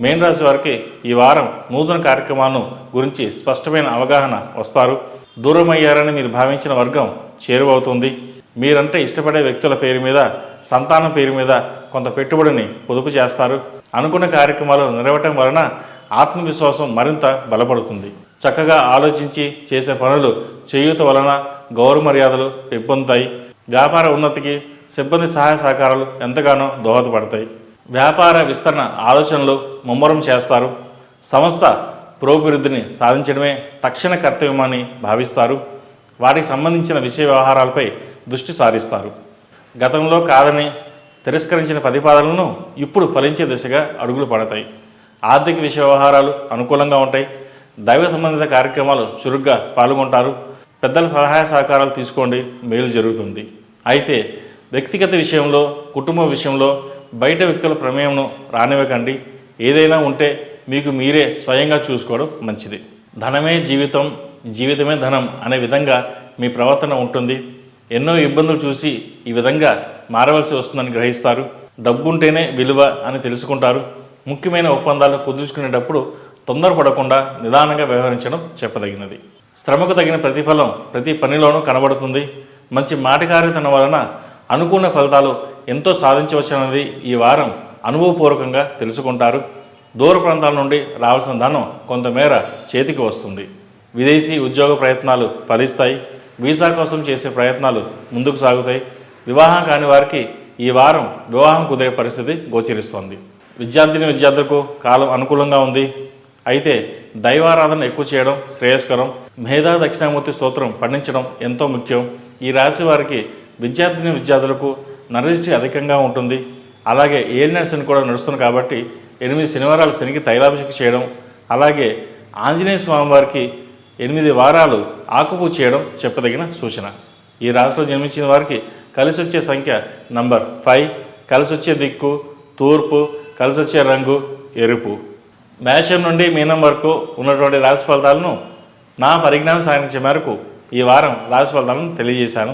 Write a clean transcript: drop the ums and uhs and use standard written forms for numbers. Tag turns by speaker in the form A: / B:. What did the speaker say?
A: మీన రాశి వారికి ఈ వారం నూతన కార్యక్రమాలను గురించి స్పష్టమైన అవగాహన వస్తారు. దూరమయ్యారని మీరు భావించిన వర్గం చేరువవుతుంది. మీరంటే ఇష్టపడే వ్యక్తుల పేరు మీద, సంతానం పేరు మీద కొంత పెట్టుబడిని పొదుపు చేస్తారు. అనుకున్న కార్యక్రమాలు నెరవేరటం వలన ఆత్మవిశ్వాసం మరింత బలపడుతుంది. చక్కగా ఆలోచించి చేసే పనులు చేయూత వలన గౌరవ మర్యాదలు పెంపొందుతాయి. వ్యాపార ఉన్నతికి సిబ్బంది సహాయ సహకారాలు ఎంతగానో దోహదపడతాయి. వ్యాపార విస్తరణ ఆలోచనలు ముమ్మరం చేస్తారు. సంస్థ పురోభివృద్ధిని సాధించడమే తక్షణ కర్తవ్యమని భావిస్తారు. వాటికి సంబంధించిన విషయ వ్యవహారాలపై దృష్టి సారిస్తారు. గతంలో కాదని తిరస్కరించిన ప్రతిపాదనలను ఇప్పుడు ఫలించే దిశగా అడుగులు పడతాయి. ఆర్థిక విషయ వ్యవహారాలు అనుకూలంగా ఉంటాయి. దైవ సంబంధిత కార్యక్రమాలు చురుగ్గా పాల్గొంటారు. పెద్దల సహాయ సహకారాలు తీసుకోండి, మేలు జరుగుతుంది. అయితే వ్యక్తిగత విషయంలో, కుటుంబ విషయంలో బయట వ్యక్తుల ప్రమేయంను రానివ్వకండి. ఏదైనా ఉంటే మీకు మీరే స్వయంగా చూసుకోవడం మంచిది. ధనమే జీవితం, జీవితమే ధనం అనే విధంగా మీ ప్రవర్తన ఉంటుంది. ఎన్నో ఇబ్బందులు చూసి ఈ విధంగా మారవలసి వస్తుందని గ్రహిస్తారు. డబ్బుంటేనే విలువ అని తెలుసుకుంటారు. ముఖ్యమైన ఒప్పందాలు కుదుర్చుకునేటప్పుడు తొందరపడకుండా నిదానంగా వ్యవహరించడం చెప్పదగినది. శ్రమకు తగిన ప్రతిఫలం ప్రతి పనిలోనూ కనబడుతుంది. మంచి మాటకారితనం వలన అనుకున్న ఫలితాలు ఎంతో సాధించవచ్చన్నది ఈ వారం అనుభవపూర్వకంగా తెలుసుకుంటారు. దూర ప్రాంతాల నుండి రావాల్సిన ధనం కొంతమేర చేతికి వస్తుంది. విదేశీ ఉద్యోగ ప్రయత్నాలు ఫలిస్తాయి. వీసా కోసం చేసే ప్రయత్నాలు ముందుకు సాగుతాయి. వివాహం కాని వారికి ఈ వారం వివాహం కుదిరే పరిస్థితి గోచరిస్తోంది. విద్యార్థులకు కాలం అనుకూలంగా ఉంది. అయితే దైవారాధన ఎక్కువ చేయడం శ్రేయస్కరం. మేధా దక్షిణామూర్తి స్తోత్రం పఠించడం ఎంతో ముఖ్యం. ఈ రాశి వారికి విద్యార్థులకు నరదృష్టి అధికంగా ఉంటుంది. అలాగే ఏలినాటి శని కూడా నడుస్తుంది కాబట్టి 8 శనివారాలు శనికి తైలాభిషేకం చేయడం, అలాగే ఆంజనేయ స్వామి వారికి 8 వారాలు ఆకుపూజ చేయడం చెప్పదగిన సూచన. ఈ రాశిలో జన్మించిన వారికి కలిసి వచ్చే సంఖ్య నంబర్ 5, కలిసి వచ్చే దిక్కు తూర్పు, కలిసి వచ్చే రంగు ఎరుపు. మేషం నుండి మీనం వరకు ఉన్నటువంటి రాశి ఫలితాలను నా పరిజ్ఞానం సాధించే మేరకు ఈ వారం రాశి ఫలితాలను తెలియజేశాను.